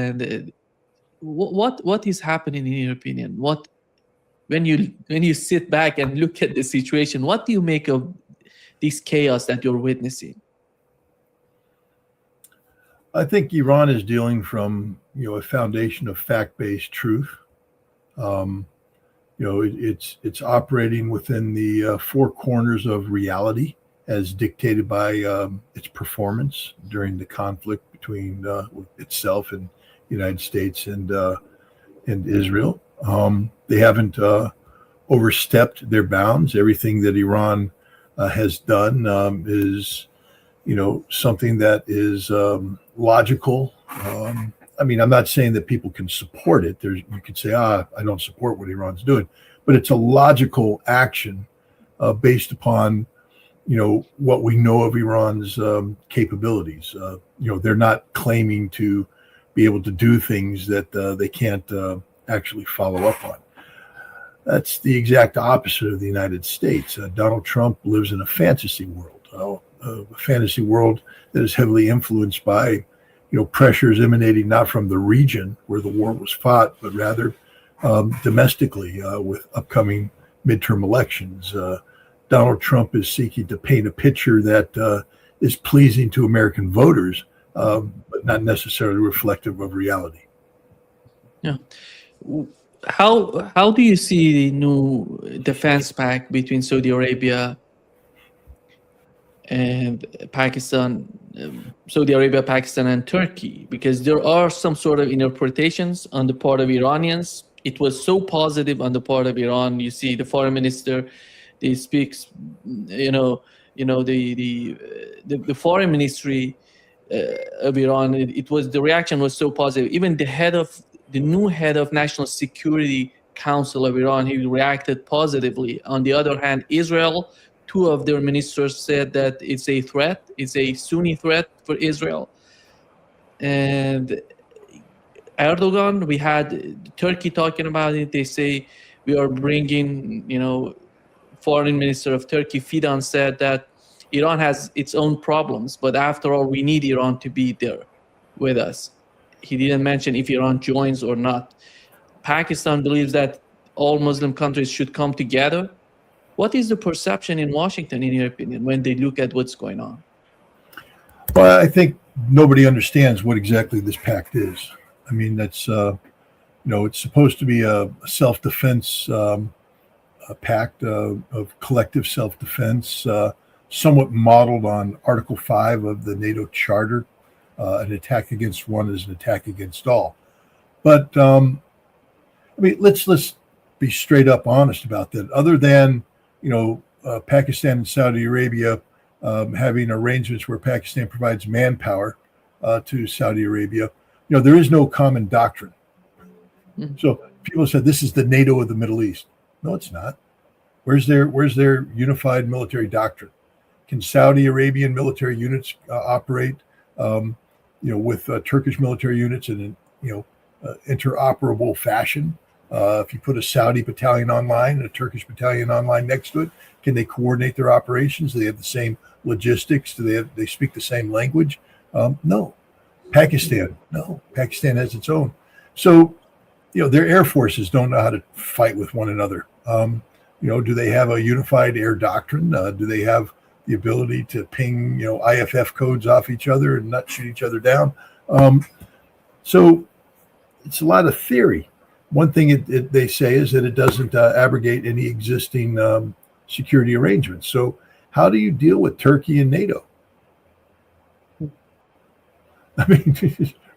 And what is happening in your opinion? What when you sit back and look at the situation, what do you make of this chaos that you're witnessing? I think Iran is dealing from a foundation of fact-based truth. It's operating within the four corners of reality as dictated by its performance during the conflict between itself and the United States and Israel. They haven't overstepped their bounds. Everything that Iran has done is, something that is logical. I'm not saying that people can support it. You could say, I don't support what Iran's doing, but it's a logical action based upon, what we know of Iran's capabilities. They're not claiming to be able to do things that they can't actually follow up on. That's the exact opposite of the United States. Donald Trump lives in a fantasy world, a fantasy world that is heavily influenced by, pressures emanating not from the region where the war was fought, but rather domestically with upcoming midterm elections. Donald Trump is seeking to paint a picture that is pleasing to American voters, but not necessarily reflective of reality. Yeah. How do you see the new defense pact between Saudi Arabia and Pakistan, Saudi Arabia, Pakistan, and Turkey? Because there are some sort of interpretations on the part of Iranians. It was so positive on the part of Iran. You see, the foreign minister, he speaks, the foreign ministry of Iran. The reaction was so positive. Even the new head of National Security Council of Iran, he reacted positively. On the other hand, Israel, two of their ministers said that it's a threat, it's a Sunni threat for Israel. And Erdogan, we had Turkey talking about it. They say we are bringing, foreign minister of Turkey, Fidan, said that Iran has its own problems, but after all, we need Iran to be there with us. He didn't mention if Iran joins or not. Pakistan believes that all Muslim countries should come together. What is the perception in Washington, in your opinion, when they look at what's going on? Well, I think nobody understands what exactly this pact is. That's, it's supposed to be a self-defense pact of collective self-defense, somewhat modeled on Article 5 of the NATO Charter. An attack against one is an attack against all. But let's be straight up honest about that. Other than Pakistan and Saudi Arabia having arrangements where Pakistan provides manpower to Saudi Arabia, there is no common doctrine. Mm-hmm. So people said this is the NATO of the Middle East. No, it's not. Where's their unified military doctrine? Can Saudi Arabian military units operate, with Turkish military units in an interoperable fashion? If you put a Saudi battalion online and a Turkish battalion online next to it, can they coordinate their operations? Do they have the same logistics? Do they speak the same language? No. Pakistan, no. Pakistan has its own. So, their air forces don't know how to fight with one another. Do they have a unified air doctrine? Do they have the ability to ping, IFF codes off each other and not shoot each other down? So it's a lot of theory. One thing they say is that it doesn't abrogate any existing security arrangements. So how do you deal with Turkey and NATO?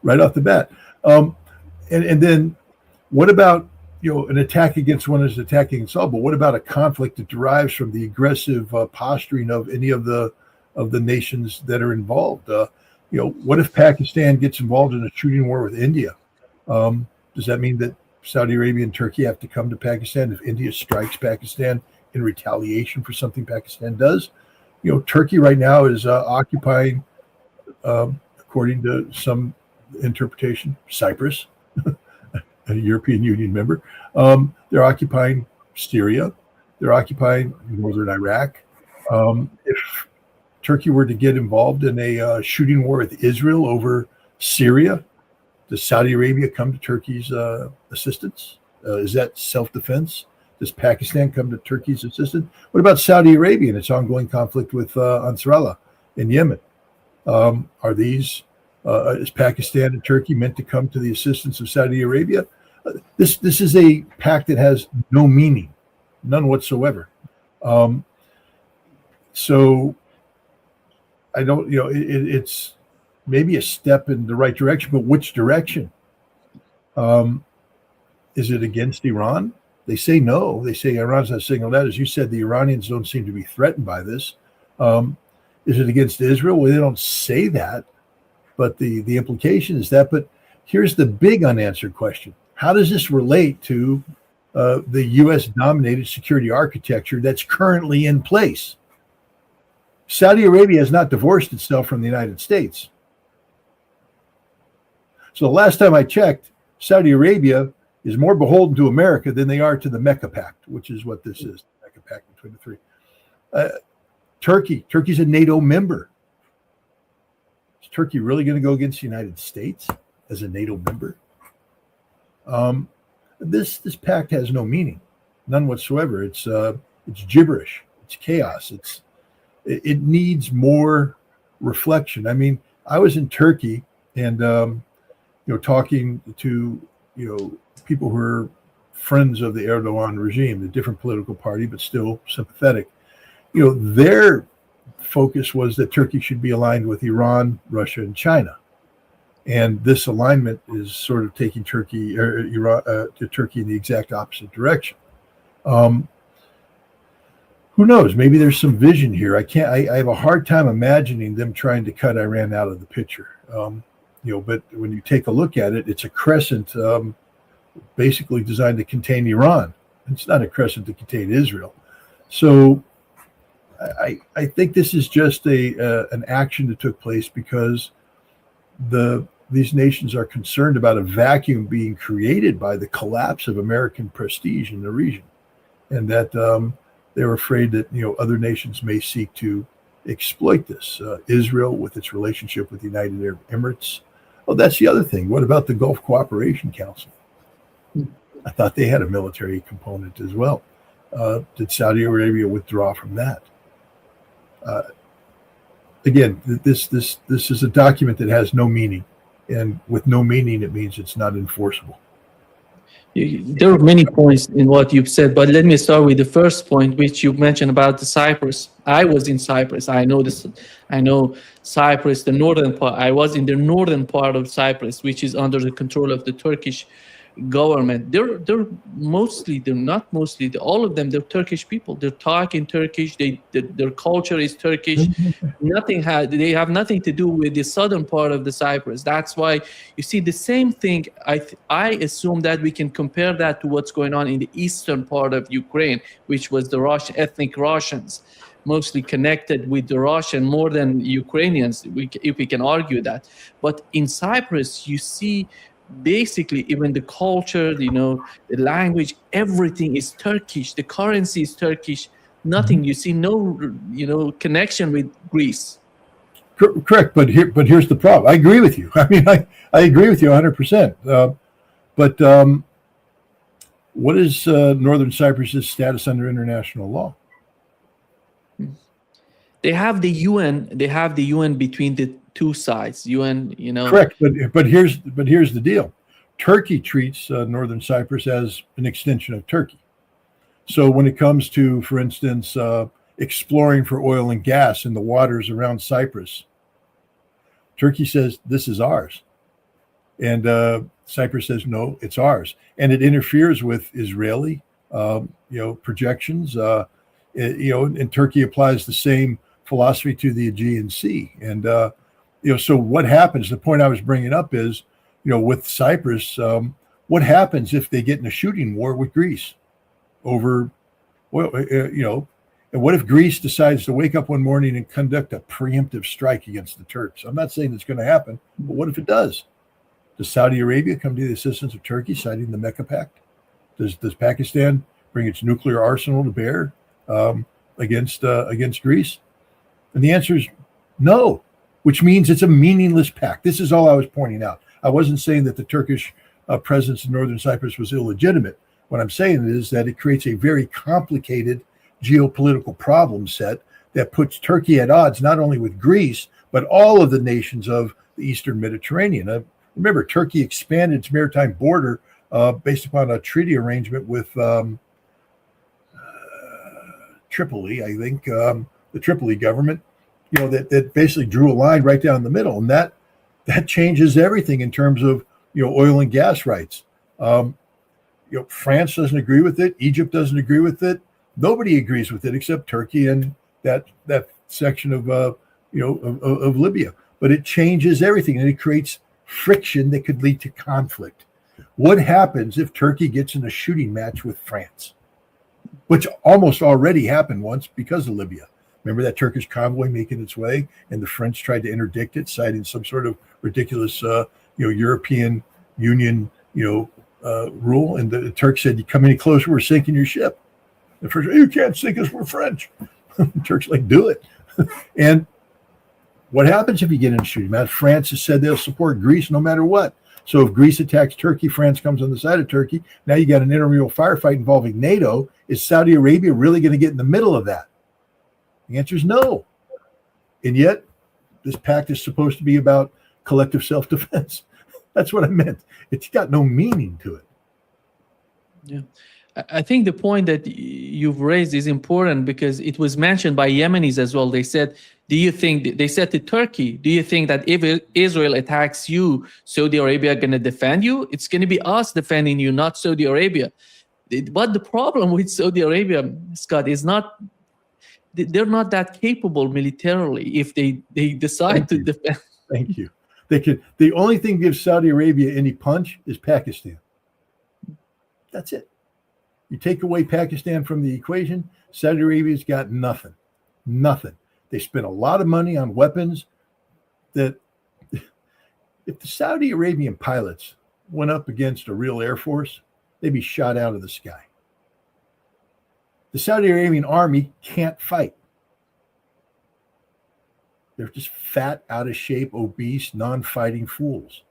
Right off the bat. And then what about, an attack against one is an attack against all, but what about a conflict that derives from the aggressive posturing of any of the nations that are involved? What if Pakistan gets involved in a shooting war with India? Does that mean that Saudi Arabia and Turkey have to come to Pakistan if India strikes Pakistan in retaliation for something Pakistan does? Turkey right now is occupying, according to some interpretation, Cyprus, a European Union member. They're occupying Syria. They're occupying northern Iraq. If Turkey were to get involved in a shooting war with Israel over Syria, Does Saudi Arabia come to Turkey's assistance? Is that self-defense? Does Pakistan come to Turkey's assistance? What about Saudi Arabia and its ongoing conflict with Ansarallah in Yemen? Is Pakistan and Turkey meant to come to the assistance of Saudi Arabia? This is a pact that has no meaning, none whatsoever. So I don't, it's maybe a step in the right direction, but which direction? Is it against Iran? They say no. They say Iran's not signaled out. As you said, the Iranians don't seem to be threatened by this. Is it against Israel? Well, they don't say that, but the implication is that. But here's the big unanswered question. How does this relate to the U.S.-dominated security architecture that's currently in place? Saudi Arabia has not divorced itself from the United States. So the last time I checked, Saudi Arabia is more beholden to America than they are to the Mecca Pact, which is what this is, the Mecca Pact between the three. Turkey's a NATO member. Is Turkey really going to go against the United States as a NATO member? This pact has no meaning, none whatsoever. It's gibberish. It's chaos. It needs more reflection. I mean, I was in Turkey and talking to people who are friends of the Erdogan regime, the different political party, but still sympathetic. Their focus was that Turkey should be aligned with Iran, Russia, and China. And this alignment is sort of taking Turkey in the exact opposite direction. Who knows? Maybe there's some vision here. I have a hard time imagining them trying to cut Iran out of the picture. But when you take a look at it, it's a crescent basically designed to contain Iran. It's not a crescent to contain Israel. So I think this is just an action that took place because these nations are concerned about a vacuum being created by the collapse of American prestige in the region, and that they're afraid that other nations may seek to exploit this. Israel with its relationship with the United Arab Emirates. Oh, that's the other thing. What about the Gulf Cooperation Council? I thought they had a military component as well. Did Saudi Arabia withdraw from that? Again, this is a document that has no meaning, and with no meaning, it means it's not enforceable. There are many points in what you've said, but let me start with the first point, which you mentioned about the Cyprus. I was in Cyprus. I know this. I know Cyprus, the northern part. I was in the northern part of Cyprus, which is under the control of the Turkish government. All of them, they're Turkish people. They're talking Turkish. Their culture is Turkish. They have nothing to do with the southern part of the Cyprus. That's why you see the same thing. I assume that we can compare that to what's going on in the eastern part of Ukraine, which was the ethnic Russians, mostly connected with the Russian more than Ukrainians, if we can argue that. But in Cyprus, you see basically even the culture, the language, everything is Turkish. The currency is Turkish. Nothing. You see no, connection with Greece. Correct, but here's the problem. I agree with you. I mean, I agree with you 100%. But what is Northern Cyprus's status under international law? They have the UN. They have the UN between the two sides. UN, Correct, but here's the deal. Turkey treats Northern Cyprus as an extension of Turkey. So when it comes to, for instance, exploring for oil and gas in the waters around Cyprus, Turkey says this is ours, and Cyprus says no, it's ours, and it interferes with Israeli, projections. And Turkey applies the same philosophy to the Aegean Sea, and so what happens? The point I was bringing up is, with Cyprus, what happens if they get in a shooting war with Greece over oil? And what if Greece decides to wake up one morning and conduct a preemptive strike against the Turks? I'm not saying it's going to happen, but what if it does? Does Saudi Arabia come to the assistance of Turkey, citing the Mecca Pact? Does Pakistan bring its nuclear arsenal to bear against Greece? And the answer is no, which means it's a meaningless pact. This is all I was pointing out. I wasn't saying that the Turkish presence in northern Cyprus was illegitimate. What I'm saying is that it creates a very complicated geopolitical problem set that puts Turkey at odds not only with Greece, but all of the nations of the Eastern Mediterranean. Remember, Turkey expanded its maritime border based upon a treaty arrangement with Tripoli, I think, the Tripoli government, that basically drew a line right down the middle. And that changes everything in terms of, oil and gas rights. France doesn't agree with it. Egypt doesn't agree with it. Nobody agrees with it except Turkey and that section of Libya. But it changes everything, and it creates friction that could lead to conflict. What happens if Turkey gets in a shooting match with France, which almost already happened once because of Libya? Remember that Turkish convoy making its way, and the French tried to interdict it, citing some sort of ridiculous, European Union, rule. And the Turks said, "You come any closer, we're sinking your ship." The French, "You can't sink us, we're French." The Turks like, "Do it." And what happens if you get in a shooting match? France has said they'll support Greece no matter what. So if Greece attacks Turkey, France comes on the side of Turkey. Now you got an intramural firefight involving NATO. Is Saudi Arabia really going to get in the middle of that? The answer is no. And yet, this pact is supposed to be about collective self-defense. That's what I meant. It's got no meaning to it. Yeah. I think the point that you've raised is important because it was mentioned by Yemenis as well. They said, they said to Turkey, do you think that if Israel attacks you, Saudi Arabia going to defend you? It's going to be us defending you, not Saudi Arabia. But the problem with Saudi Arabia, Scott, is they're not that capable militarily if they decide to defend. Thank you. The only thing that gives Saudi Arabia any punch is Pakistan. That's it. You take away Pakistan from the equation, Saudi Arabia's got nothing. Nothing. They spent a lot of money on weapons that if the Saudi Arabian pilots went up against a real Air Force, they'd be shot out of the sky. The Saudi Arabian army can't fight. They're just fat, out of shape, obese, non-fighting fools.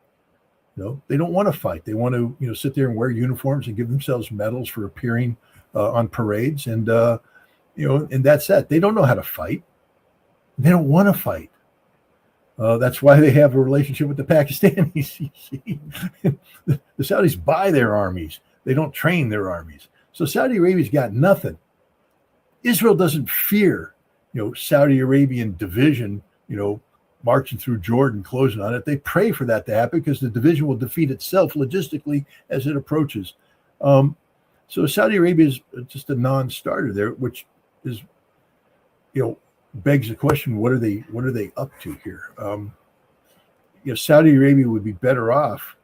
They don't want to fight. They want to, sit there and wear uniforms and give themselves medals for appearing on parades, and and that's that. They don't know how to fight. They don't want to fight. That's why they have a relationship with the Pakistanis. You see, the Saudis buy their armies. They don't train their armies. So Saudi Arabia's got nothing. Israel doesn't fear, Saudi Arabian division, marching through Jordan, closing on it. They pray for that to happen because the division will defeat itself logistically as it approaches. So Saudi Arabia is just a non-starter there, which is, begs the question: what are they up to here? Saudi Arabia would be better off,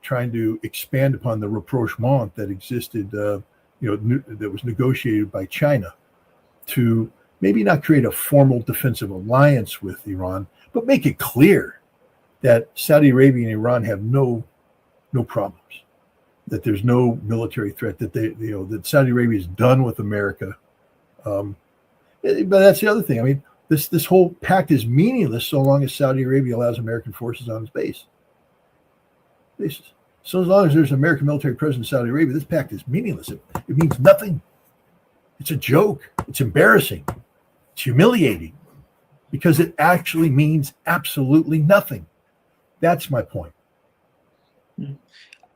trying to expand upon the rapprochement that existed, that was negotiated by China to maybe not create a formal defensive alliance with Iran, but make it clear that Saudi Arabia and Iran have no problems, that there's no military threat, that that Saudi Arabia is done with America. But that's the other thing. I mean, this whole pact is meaningless so long as Saudi Arabia allows American forces on its bases. So as long as there's an American military presence in Saudi Arabia, this pact is meaningless. It means nothing. It's a joke. It's embarrassing. It's humiliating because it actually means absolutely nothing. That's my point.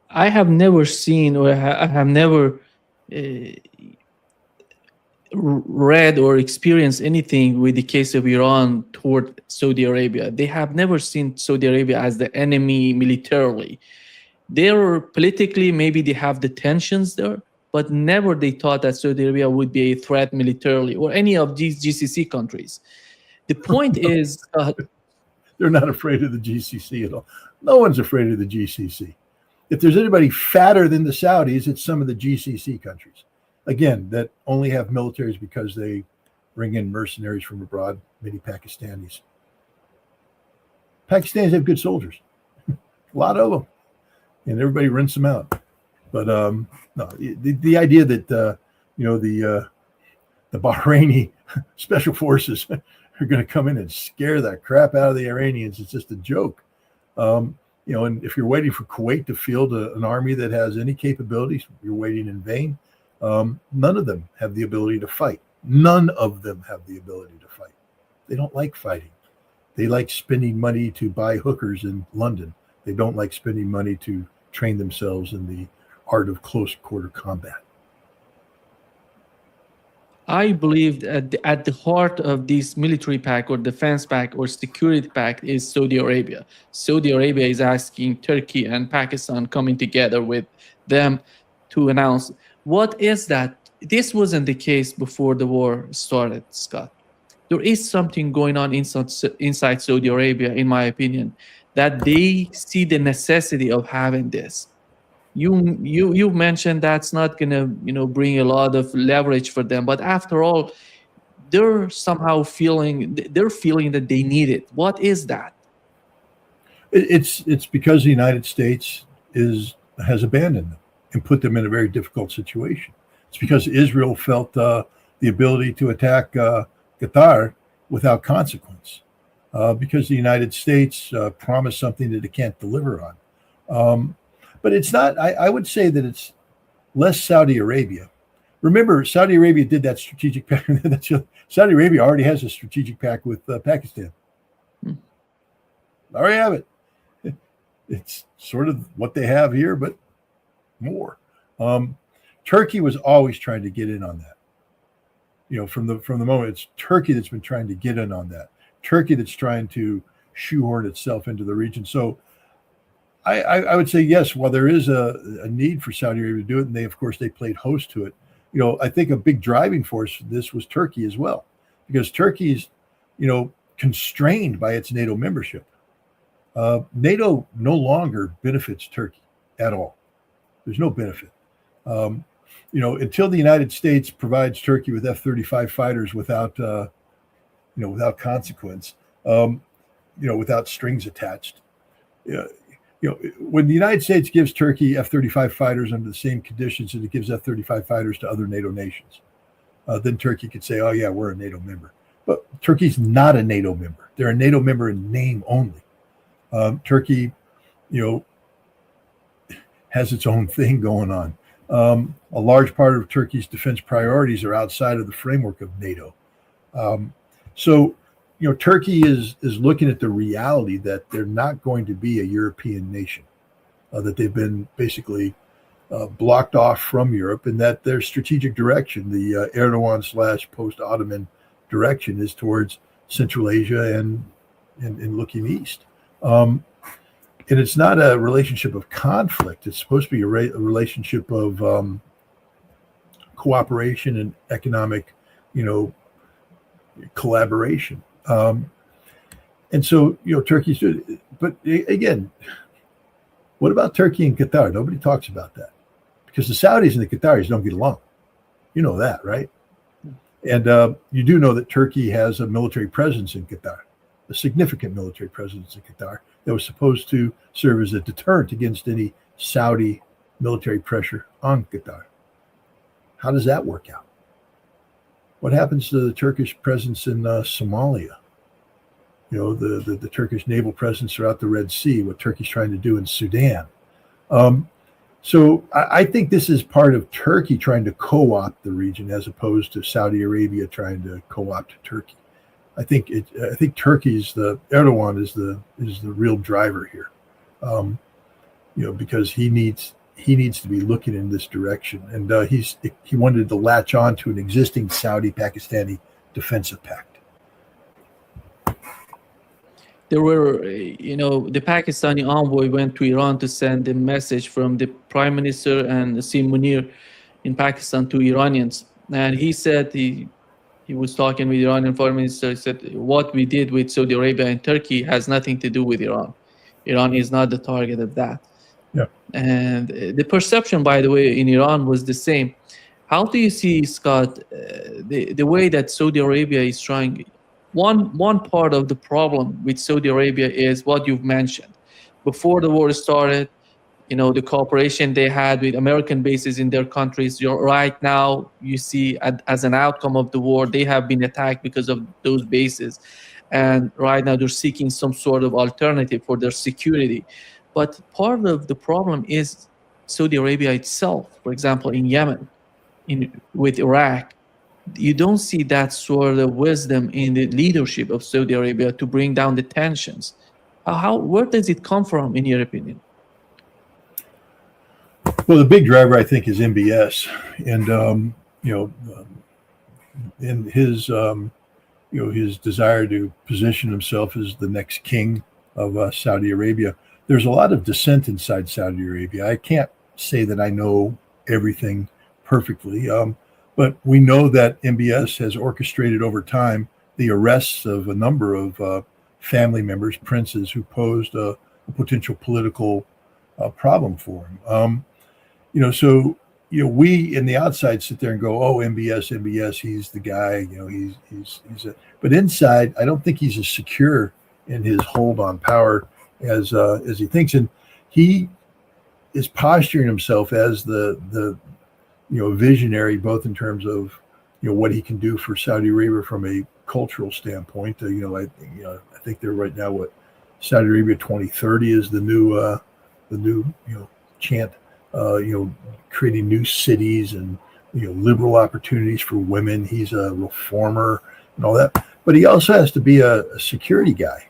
I have never seen, or I have never read or experienced anything with the case of Iran toward Saudi Arabia. They have never seen Saudi Arabia as the enemy militarily. They're politically, maybe they have the tensions there, but never they thought that Saudi Arabia would be a threat militarily, or any of these GCC countries. The point is... they're not afraid of the GCC at all. No one's afraid of the GCC. If there's anybody fatter than the Saudis, it's some of the GCC countries. Again, that only have militaries because they bring in mercenaries from abroad, many Pakistanis. Pakistanis have good soldiers, a lot of them, and everybody rents them out. But no, the idea that the Bahraini special forces are going to come in and scare the crap out of the Iranians is just a joke. And if you're waiting for Kuwait to field an army that has any capabilities, you're waiting in vain. None of them have the ability to fight. None of them have the ability to fight. They don't like fighting. They like spending money to buy hookers in London. They don't like spending money to train themselves in the art of close quarter combat. I believe that at the heart of this military pact or defense pact or security pact is Saudi Arabia. Saudi Arabia is asking Turkey and Pakistan coming together with them to announce. What is that? This wasn't the case before the war started, Scott. There is something going on inside Saudi Arabia, in my opinion, that they see the necessity of having this. You mentioned that's not gonna bring a lot of leverage for them, but after all, they're feeling that they need it. What is that? It's because the United States has abandoned them and put them in a very difficult situation. It's because Israel felt the ability to attack Qatar without consequence, because the United States promised something that it can't deliver on. But it's not, I would say that it's less Saudi Arabia. Remember, Saudi Arabia did that strategic pact. Saudi Arabia already has a strategic pact with Pakistan. Already have it. It's sort of what they have here, but more. Turkey was always trying to get in on that. From the moment, it's Turkey that's been trying to get in on that. Turkey that's trying to shoehorn itself into the region. So I would say yes. While there is a need for Saudi Arabia to do it, and of course they played host to it. I think a big driving force for this was Turkey as well, because Turkey's constrained by its NATO membership. NATO no longer benefits Turkey at all. There's no benefit. Until the United States provides Turkey with F-35 fighters without consequence, without strings attached. When the United States gives Turkey F-35 fighters under the same conditions that it gives F-35 fighters to other NATO nations, then Turkey could say, oh yeah, we're a NATO member. But Turkey's not a NATO member. They're a NATO member in name only. Turkey, has its own thing going on. A large part of Turkey's defense priorities are outside of the framework of NATO. So Turkey is looking at the reality that they're not going to be a European nation, that they've been basically blocked off from Europe, and that their strategic direction, the Erdogan / post-Ottoman direction, is towards Central Asia and looking east. And it's not a relationship of conflict. It's supposed to be a relationship of cooperation and economic, collaboration. And so, Turkey's doing it. But again, what about Turkey and Qatar? Nobody talks about that, because the Saudis and the Qataris don't get along. You know that, right? And you do know that Turkey has a military presence in Qatar, a significant military presence in Qatar that was supposed to serve as a deterrent against any Saudi military pressure on Qatar. How does that work out? What happens to the Turkish presence in Somalia? The Turkish naval presence throughout the Red Sea, what Turkey's trying to do in Sudan. So I think this is part of Turkey trying to co-opt the region, as opposed to Saudi Arabia trying to co-opt Turkey. I think Turkey's Erdogan is the real driver here, because he needs to be looking in this direction, and he wanted to latch on to an existing Saudi-Pakistani defensive pact. There were, the Pakistani envoy went to Iran to send a message from the Prime Minister and Nassim Munir in Pakistan to Iranians, and he said he was talking with Iranian Foreign Minister. He said, what we did with Saudi Arabia and Turkey has nothing to do with Iran. Iran is not the target of that. Yeah. And the perception, by the way, in Iran was the same. How do you see, Scott, the way that Saudi Arabia is trying? One part of the problem with Saudi Arabia is what you've mentioned. Before the war started, the cooperation they had with American bases in their countries. Right now, you see, as an outcome of the war, they have been attacked because of those bases. and right now they're seeking some sort of alternative for their security. But part of the problem is Saudi Arabia itself. For example, in Yemen, with Iraq, you don't see that sort of wisdom in the leadership of Saudi Arabia to bring down the tensions. Where does it come from, in your opinion? Well, the big driver, I think, is MBS, and in his his desire to position himself as the next king of Saudi Arabia. There's a lot of dissent inside Saudi Arabia. I can't say that I know everything perfectly, but we know that MBS has orchestrated over time the arrests of a number of family members, princes, who posed a potential political problem for him. So we in the outside sit there and go, "Oh, MBS, he's the guy." But inside, I don't think he's as secure in his hold on power as he thinks, and he is posturing himself as the visionary, both in terms of what he can do for Saudi Arabia from a cultural standpoint. I think they're right now what Saudi Arabia 2030 is the new chant. Creating new cities and liberal opportunities for women. He's a reformer and all that, but he also has to be a security guy.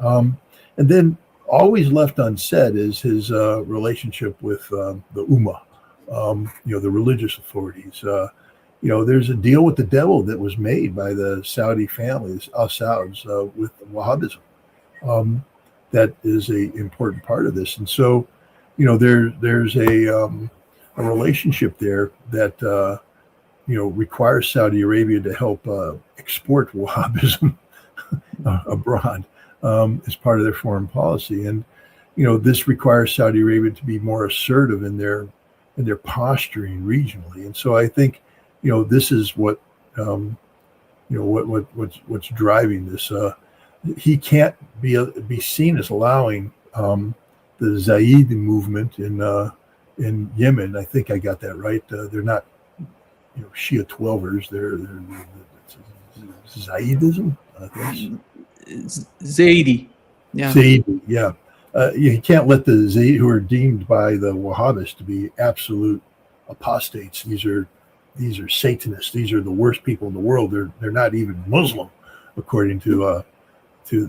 And then always left unsaid is his relationship with the Ummah, the religious authorities. There's a deal with the devil that was made by the Saudi families, Al Sauds, with Wahhabism. That is a important part of this, and so. There's a relationship there that requires Saudi Arabia to help export Wahhabism abroad as part of their foreign policy, and this requires Saudi Arabia to be more assertive in their posturing regionally. And so I think this is what what's driving this. He can't be seen as allowing. The Zaidi movement in Yemen, I think I got that right. They're not, Shia Twelvers. They're Zaidism. Zaidi, yeah. Zaidi, yeah. You can't let the Zaidi, who are deemed by the Wahhabists to be absolute apostates. These are Satanists. These are the worst people in the world. They're not even Muslim, according to the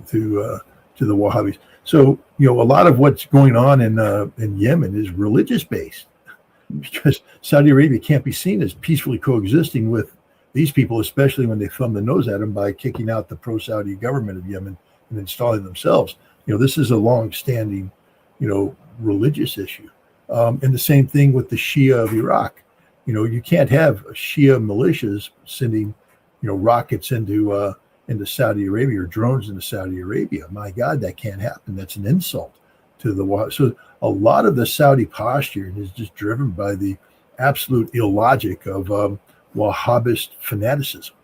Wahhabis. So, a lot of what's going on in Yemen is religious based, because Saudi Arabia can't be seen as peacefully coexisting with these people, especially when they thumb the nose at them by kicking out the pro-Saudi government of Yemen and installing themselves. This is a long-standing, religious issue. And the same thing with the Shia of Iraq. You can't have Shia militias sending, rockets into Saudi Arabia or drones into Saudi Arabia. My God, that can't happen. That's an insult to the Wahhabis. So a lot of the Saudi posture is just driven by the absolute illogic of Wahhabist fanaticism.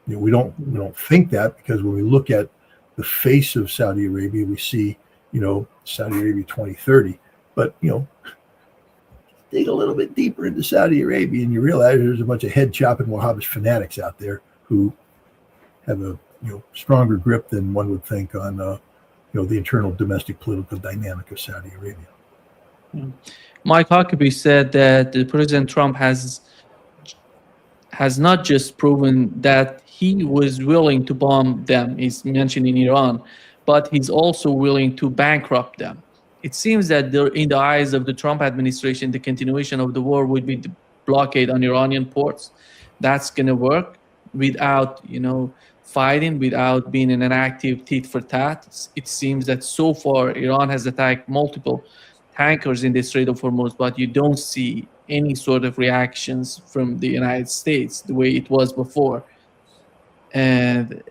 We don't think that, because when we look at the face of Saudi Arabia, we see Saudi Arabia 2030. But dig a little bit deeper into Saudi Arabia, and you realize there's a bunch of head chopping Wahhabist fanatics out there who have a stronger grip than one would think on the internal domestic political dynamic of Saudi Arabia. Mike Huckabee said that President Trump has not just proven that he was willing to bomb them, he's mentioning Iran, but he's also willing to bankrupt them. It seems that in the eyes of the Trump administration, the continuation of the war would be the blockade on Iranian ports. That's going to work without fighting, without being in an active tit for tat. It seems that so far Iran has attacked multiple tankers in the Strait of Hormuz, but you don't see any sort of reactions from the United States the way it was before. And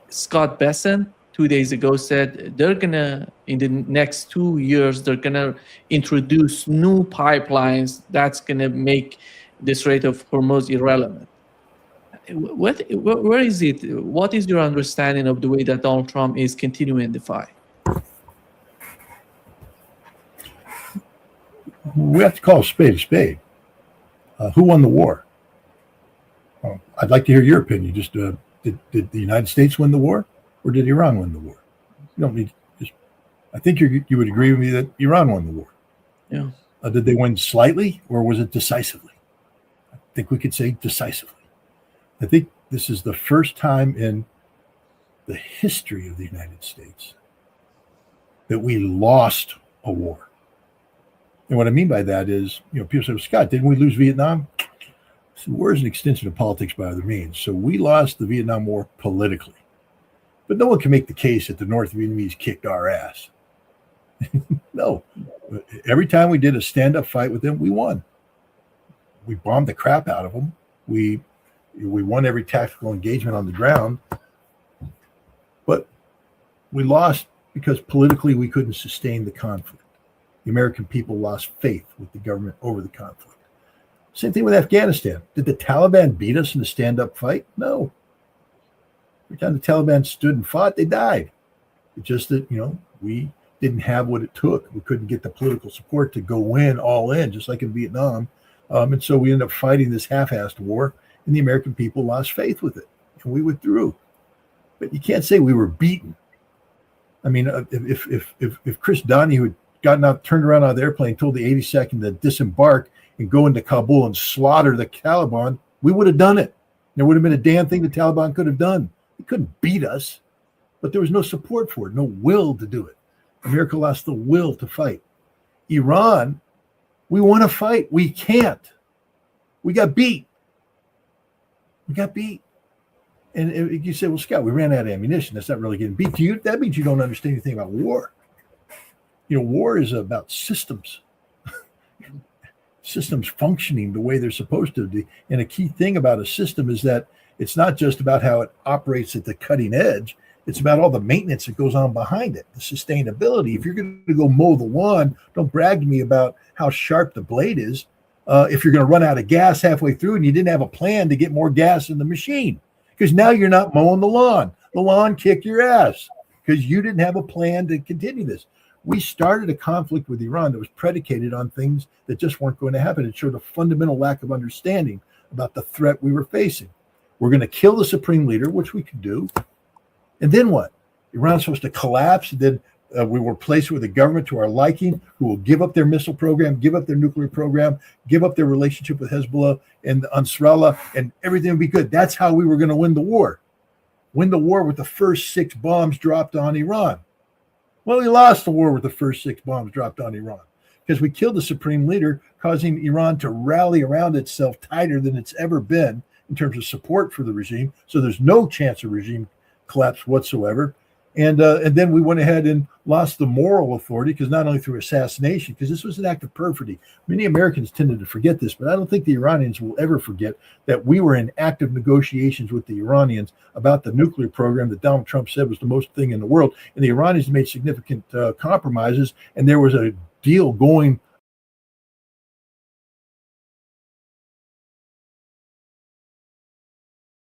Scott Besson 2 days ago said they're gonna, in the next 2 years, they're gonna introduce new pipelines that's gonna make the Strait of Hormuz irrelevant. Where is it? What is your understanding of the way that Donald Trump is continuing the fight? We have to call a spade a spade. Who won the war? I'd like to hear your opinion. Just Did the United States win the war, or did Iran win the war? You don't need. I think you would agree with me that Iran won the war. Yeah. Did they win slightly, or was it decisively? I think we could say decisively. I think this is the first time in the history of the United States that we lost a war. And what I mean by that is, people say, well, Scott, didn't we lose Vietnam? So war is an extension of politics by other means. So we lost the Vietnam War politically. But no one can make the case that the North Vietnamese kicked our ass. No. Every time we did a stand-up fight with them, we won. We bombed the crap out of them. We won every tactical engagement on the ground. But we lost because politically we couldn't sustain the conflict. The American people lost faith with the government over the conflict. Same thing with Afghanistan. Did the Taliban beat us in the stand-up fight? No. Every time the Taliban stood and fought, they died. It's just that, we didn't have what it took. We couldn't get the political support to go in all in, just like in Vietnam. And so we ended up fighting this half-assed war, and the American people lost faith with it, and we withdrew. But you can't say we were beaten. I mean, if Chris Donahue had gotten out, turned around out of the airplane, told the 82nd to disembark and go into Kabul and slaughter the Taliban, we would have done it. There would have been a damn thing the Taliban could have done. They couldn't beat us, but there was no support for it, no will to do it. America lost the will to fight. Iran, we want to fight. We can't. We got beat. And you say, well, Scott, we ran out of ammunition. That's not really getting beat. To you, that means you don't understand anything about war. War is about systems. Systems functioning the way they're supposed to be. And a key thing about a system is that it's not just about how it operates at the cutting edge. It's about all the maintenance that goes on behind it, the sustainability. If you're going to go mow the lawn, don't brag to me about how sharp the blade is. If you're going to run out of gas halfway through and you didn't have a plan to get more gas in the machine, because now you're not mowing the lawn. The lawn kicked your ass because you didn't have a plan to continue this. We started a conflict with Iran that was predicated on things that just weren't going to happen. It showed a fundamental lack of understanding about the threat we were facing. We're going to kill the supreme leader, which we could do. And then what? Iran's supposed to collapse. And then we were placed with a government to our liking who will give up their missile program, give up their nuclear program, give up their relationship with Hezbollah and Ansarallah, and everything will be good. That's how we were going to win the war. Win the war with the first 6 bombs dropped on Iran. Well, we lost the war with the first 6 bombs dropped on Iran because we killed the supreme leader, causing Iran to rally around itself tighter than it's ever been in terms of support for the regime. So there's no chance of regime collapse whatsoever. And then we went ahead and lost the moral authority, because not only through assassination, because this was an act of perfidy. Many Americans tended to forget this, but I don't think the Iranians will ever forget that we were in active negotiations with the Iranians about the nuclear program that Donald Trump said was the most thing in the world. And the Iranians made significant compromises, and there was a deal going